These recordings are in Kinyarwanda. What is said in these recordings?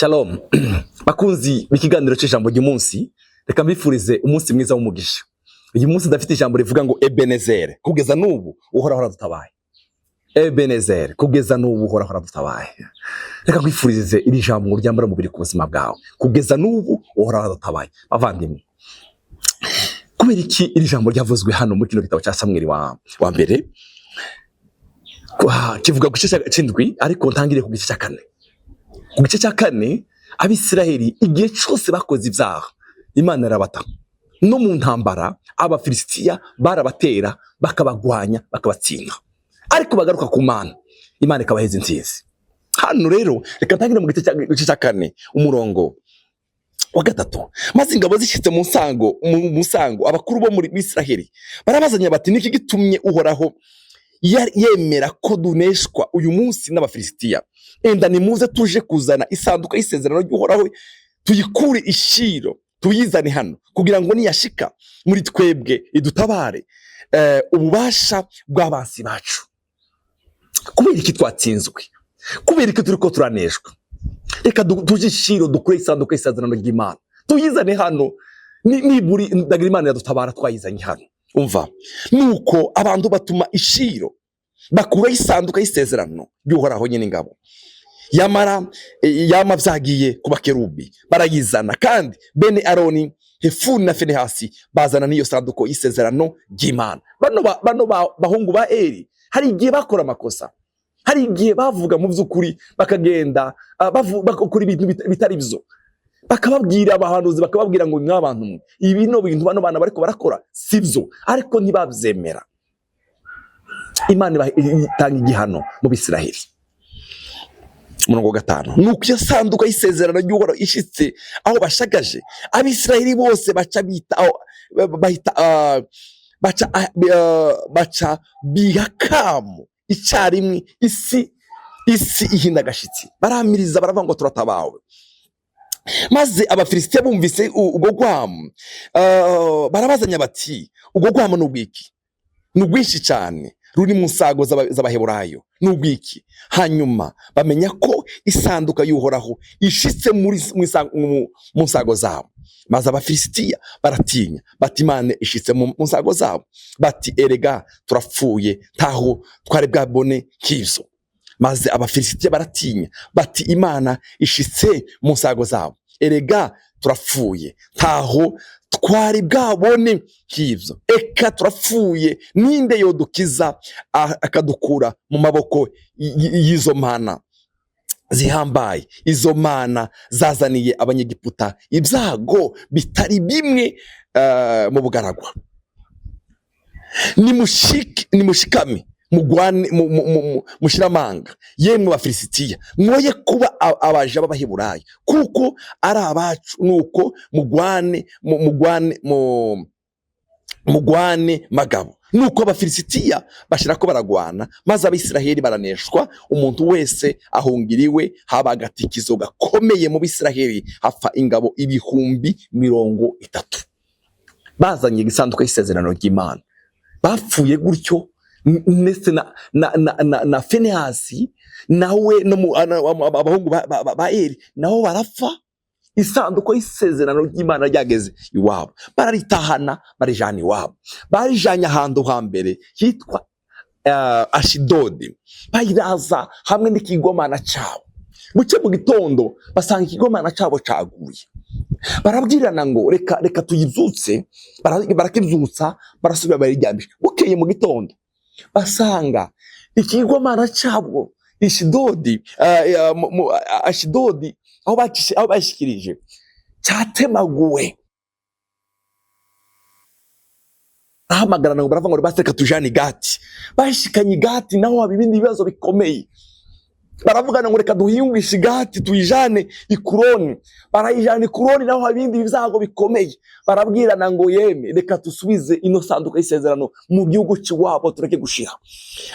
Shalom. Bakunzi b'ikiganiro cy'ijambo ry'umunsi, reka mbifurize umunsi mwiza w'umugisha. Uyu munsi ndafite ijambo rivuga ngo Ebenezer, kugeza n'ubu uhoraho aradutabaye. Ebenezer, kugeza n'ubu uhoraho aradutabaye. Reka kwifurize iri jambo ngo ryambara mu biri ku buzima bwawe. Kugeza n'ubu uhoraho aradutabaye. Bavandimwe, kubera iki iri jambo ryavuzwe hano muri kino gitabo cya Samweli wa mbere? Kivuga ku gice cy'indwi, ariko ntangire ku gice cya kane. Ku gice cya kane, Abisiraheli igihe cyose bakoze ibyaha, Imana irabata. No mu ntambara Abafilisitiya barabatera, bakabagwanya, bakabatsinda. Ariko bagaruka ku Mana, Imana ikabaheza intsinzi. Hano rero reka ntangire mu gice cya kane, umurongo wa gatatu. Maze ingabo zishyitse mu musango abakuru bo muri Isiraheli barabazanya bati, niki gitumye uhoraho yemera ko duneshwa uyu munsi n'Abafilisitiya? Enda nimuze tuje kuzana isanduka y'isezerano ry'uhoraho, tuyikure i Shilo, tuyizane hano, kugira ngo niyashika muri twebwe idutabare ububasha bw'abansi bacu. Kubera iki twatsinzwe? Kubera iki turiko turaneshwa? Reka tuje i Shilo, dukure isanduka y'isezerano ry'Imana, tuyizane hano. Niburi ndagira Imana yadutabara twayizanye hano. Umva, nuko abantu batuma i Shilo, bakura isanduka y'isezerano ry'uhoraho nyine ingabo. Yama vyagiye ku bakerubi, barayizana, kandi bene Aroni, Hefuni na Finehasi bazana n'iyo sanduko y'isezerano ry'Imana. Bano bahungu ba Eli hari igihe bakora amakosa, hari igihe bavuga mu by'ukuri, bakagenda bakora ibintu bitari byo, bakababwira abahanuzi, bakababwira ngo mw'abantu mwe, ibi no bintu bano bana bariko barakora sibyo, ariko ntibabyemera. Imana itanga igihano mu Bisiraheli. Umurongo wa 5, nuko iyo sanduka y'isezerano ry'uhoraho ishitse aho bashagaje, Abisiraheli bose baca bihakamu icyarimwe, isi ihinda agashitsi, baramiriza baravuga ngo turatabawe. Maze Abafilisitiya bumvise ubwo gwamo, barabazanya bati, ubwo gwamo n'ubwiki? N'ubwinshi cyane, ruri mu nsago z'Abaheburayo, n'ubwiki? Hanyuma bamenya ko isanduka y'uhoraho ishitse mu nsago zabo. Maze Abafilisitiya baratinya bati, Imana ishitse mu nsago zabo. Bati, erega turapfuye, ntaho twari bwabone k'ivyo. Maze Abafilisitiya baratinya bati, Imana ishitse mu nsago zabo, erega turapfuye, ntaho twari bwabone k'ivyo. Eka turapfuye, ninde yodukiza akadukura mu maboko y'izo mana zihambaye? Izo mana zazaniye Abanyegiputa ibyago bitari bimwe mu bugaragwa. Nimushikame mugwane mushiramanga, yemwe Bafilisitiya, mwoye kuba abaja b'Abaheburayo, kuko ari abacu. Nuko mugwane magabo. Nuko Abafilisitiya bashirako baragwana, maze Abisiraheli baraneshwa, umuntu wese ahungiriwe. Haba agatikizo gakomeye mu Bisiraheli, hapfa ingabo 30,000. Bazanye isanduka y'isezerano ry'Imana, bapfuye gutyo. Ndetse na Finehasi nawe abahungu ba Eli nabo barapfa. Isanduko y'isezerano ry'Imana ryageze iwabo, bararitahana, barijana iwabo. Barijanye ahantu hambere hitwa Ashidodi, bayiraza hamwe n'ikigomana cyabo. Buke mu gitondo basanga ikigomana cyabo caguye. Barabwirana ngo reka tuyibyutse, barakibyutsa, barasubira bariryamisha. Bukeye mu gitondo basanga ikigomana cyabo Ashidodi, aho bashikirije, cyatemaguwe. Ahamagarana ngo baravuga ngo baseka tujane i Gati. Bashikanye i Gati, naho haba ibindi bibazo bikomeye. Baravugana ngo reka duhingishe i Gati tuyijane i Kuroni. Barayijana i Kuroni, naho haba ibindi bizago bikomeye. Barabwirana ngo yeme, reka tusubize ino sanduka y'isezerano mu gihugu cy'iwabo, tureke gushira.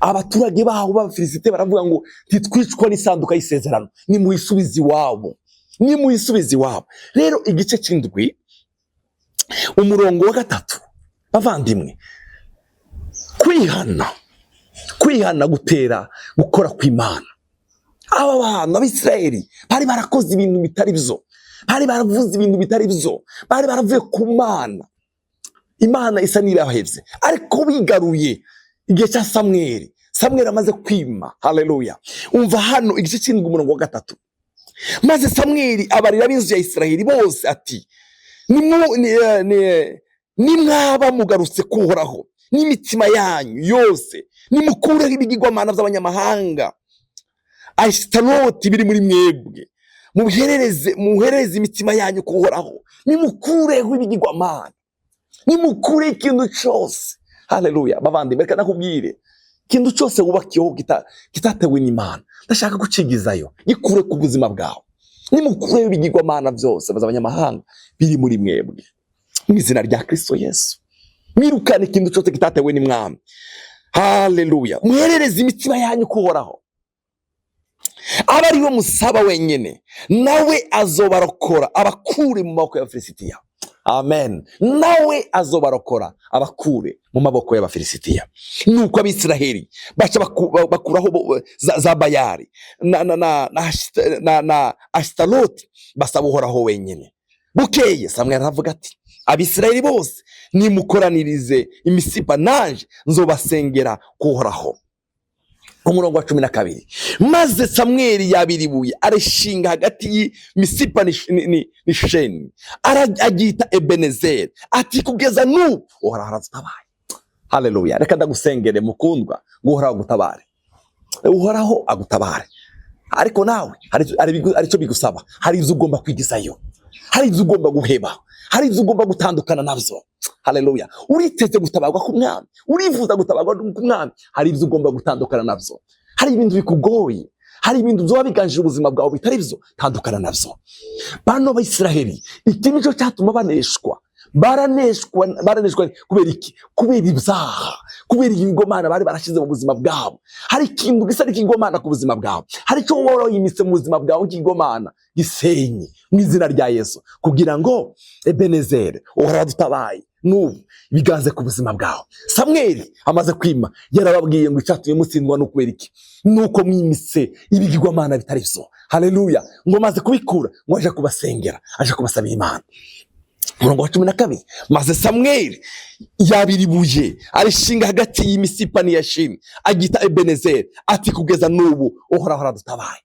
Abaturage baho b'Abafilisitiya baravuga ngo ntitwicwa n'isanduka y'isezerano, nimuyisubize iwabo, nimuyisubize iwabo. Rero igice cy'indwi, umurongo wa 3, bavandimwe, kwihana gutera gukora kw'Imana. aba bantu abisirayeli bari barakoze ibintu bitari byo, bari baravuze ibintu bitari byo, bari baravuye ku Mana, Imana isa n'irahevye. Ariko bigaruye igihe cya Samweli, Samweli amaze kwima, haleluya, umva hano igice cy'indwi umurongo wa 3, maze Samweli abarira ab'inzu ya Isirayeli bose ati, nimwaba mugarutse kuhoraho n'imitima yanyu yose, nimukureho ibigirwamana by'abanyamahanga Ashitaroti biri muri mwebwe, muhereze imitima yanyu kuhoraho, nimukureho ibigirwamana, nimukureho ikintu cyose. Haleluya. Bavandimwe, reka nakubwire, ikintu cyose wubakiyeho kitatewe n'Imana, ndashaka gucigizayo, gikure ku buzima bwawe. Nimukureho ibigirwamana byose by'abanyamahanga biri muri mwebwe, mu izina rya Kristo Yesu. Mwirukane ikintu cyose kitatewe n'Imana. Haleluya. Muhereze imitima yanyu kuhoraho, aba ari we musaba wenyine, nawe azobarokora abakure mu maboko y'Abafilisitiya. Amen. Nawe azobarokora abakure mu maboko y'Abafilisitiya. Nuko Abisiraheli baca bakuraho za Bayali na Ashitaroti, basaba Uhoraho wenyine. Bukeye Samweli aravuga ati, Abisiraheli bose nimukoranirize imisipa, nanje nzobasengera kuhoraho. Umurongo wa 12, maze Samweli yabiribuye arishinga hagati y'imisipa ni Sheni, agita Ebenezeri, ati kugeza n'ubu Uhoraho aradutabaye. Haleluya. Reka ndagusengere mukundwa, ngo Uhoraho agutabare, Uhoraho agutabare. Ariko nawe hari cyo bigusaba, hari ibyo ugomba kwigizayo, hari ibyo ugomba guheba, hari ibyo ugomba gutandukana nabyo. Haleluya. Uriteze gutabarwa ku Mwami, urifuza gutabarwa ku Mwami, hari ibyo ugomba gutandukana nabyo. Hari ibintu bikugoye, hari ibintu byo biganjije ubuzima bwawe bitari byo, tandukana nabyo. Bano b'Isiraheli, iki nicyo cyatuma baraneshwa kubera iki? Kubera ibyaha, kubera ibigomana bari barashize mu buzima bwabo. Hari ikintu gisa n'ikigomana ku buzima bwawe, hari cyo woroyimise mu buzima bwawe kigomana, gisenye mu izina rya Yesu, kugira ngo Ebenezeri Uhoraho adutabaye n'ubu biganze ku buzima bwawe. Samweli amaze kwima yarababwiye ngo icyatumye mutsindwa no kubera iki? Nuko mwimise ibigirwamana bitari byo. Haleluya. Ngo maze kubikura, ngo aje kubasengera, aje kubasabira Imana. Umurongo wa 12, maze Samweli yabiribuye arishinga hagati y'imisipa ni Sheni, agita Ebenezeri, ati kugeza n'ubu Uhoraho aradutabaye.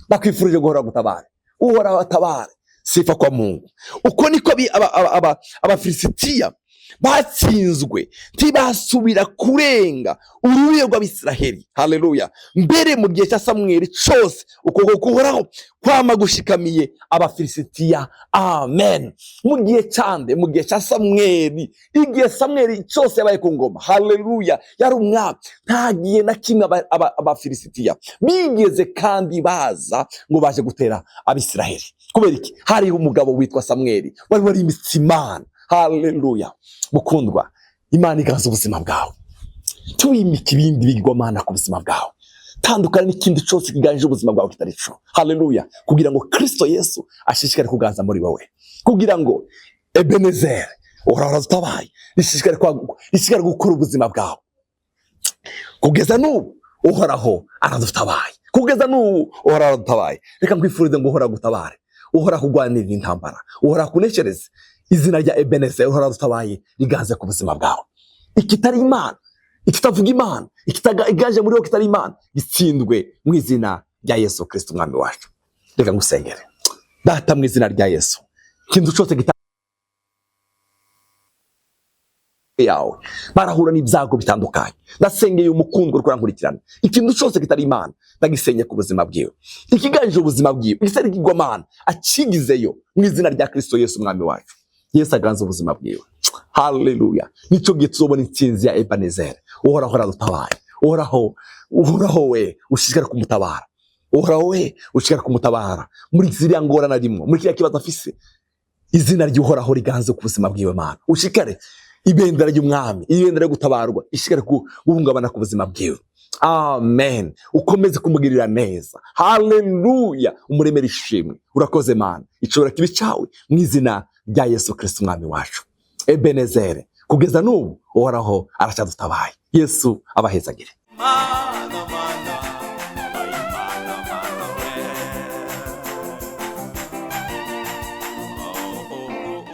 Bakwifurije ngo Uhoraho agutabare, Uhoraho atabare. Sifa kwa Mungu. Uko niko Abafilisitiya batsinzwe, ntibasubira kurenga urubibe rw'Abisiraheli. Haleluya. Mbere mu gihe cya Samweli cyose ukuboko k'Uhoraho kwama gushikamiye Abafilisitiya. Amen. Mu gihe cya Samweli, igihe Samweli cyose yabaye ku ngoma, haleluya, yari umwami, nta gihe na kimwe Abafilisitiya bigeze kandi baza ngo baje gutera Abisiraheli. Kubera iki? Hariho umugabo witwa Samweli wari imitsi Imana. Haleluya. Mukundwa, Imana iganza ubuzima bwawe, tuwimika ibindi bigirwamana ku buzima bwawe, tandukana n'ikindi cyose kiganjije ubuzima bwawe kitari cyo. Haleluya. Kugira ngo Kristo Yesu ashishikare kuganza muri wowe, kugira ngo Ebenezeri Uhoraho aradutabaye ishishikare gukora ubuzima bwawe. Kugeza n'ubu Uhoraho aradutabaye, kugeza n'ubu Uhoraho aradutabaye. Reka nkwifurize ngo Uhoraho agutabare, Uhoraho kurwanirira intambara, Uhoraho kuneshereze. Izina rya Ebenezeri Uhoraho aradutabaye riganze ku buzima bwawe. Ikitari Imana, ikitavuga Imana, ikitagaje muri wowe kitari Imana, gitsindwe mu izina rya Yesu Kristo Umwami wacu. Reka ngusengere. Data, mu izina rya Yesu, ikintu cyose yawe barahura n'ibyago bitandukanye, ndasengeye umukundwa urankurikirana, ikintu cyose kitari Imana ndagisenye ku buzima bwiwe, ikiganjije ubuzima bwiwe, isari kigwamana akigizeyo mu izina rya Kristo Yesu Umwami wacu. Yesu aganze ubuzima bwiwe. Haleluya. Nico gihe tuzobona intsinzi ya Ebenezeri. Uhoraho aradutabaye, Uhoraho we ushishikara kumutabara, Uhoraho we ushishikara kumutabara muri ziriya ngorane arimo, muri kiriya kibazo afise. Izina ry'Uhoraho riganze ku buzima bwiwe Mana. Ushikare ibendera ry'umwami, ibendera ryo gutabarwa ishikare guhungabana ku buzima bwiwe. Amen. Ukomeze kumugirira neza. Haleluya. Umuremera ishimwe. Urakoze Mana. Icobora kibi cyawe mu izina rya Yesu Kristo Umwami wacu. Ebenezeri kugeza n'ubu Uhoraho aracyadutabaye. Yesu abahezagire.